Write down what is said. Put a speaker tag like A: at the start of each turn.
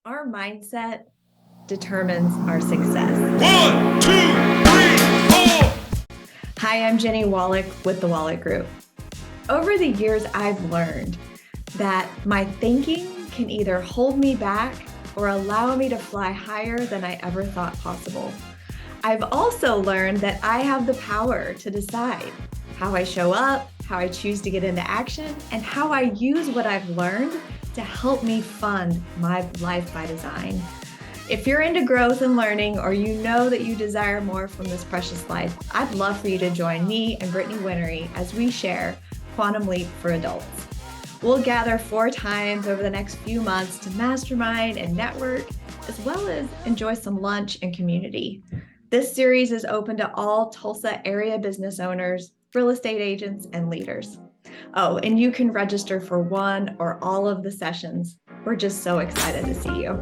A: Our mindset determines our success.
B: 1, 2, 3, 4.
A: Hi, I'm Jenny Wolek with the Wolek Group. Over the years, I've learned that my thinking can either hold me back or allow me to fly higher than I ever thought possible. I've also learned that I have the power to decide how I show up, how I choose to get into action, and how I use what I've learned to help me fund my life by design. If you're into growth and learning, or you know that you desire more from this precious life, I'd love for you to join me and Brittany Winnery as we share Quantum Leap for Adults. We'll gather 4 times over the next few months to mastermind and network, as well as enjoy some lunch and community. This series is open to all Tulsa area business owners, real estate agents, and leaders. Oh, and you can register for one or all of the sessions. We're just so excited to see you.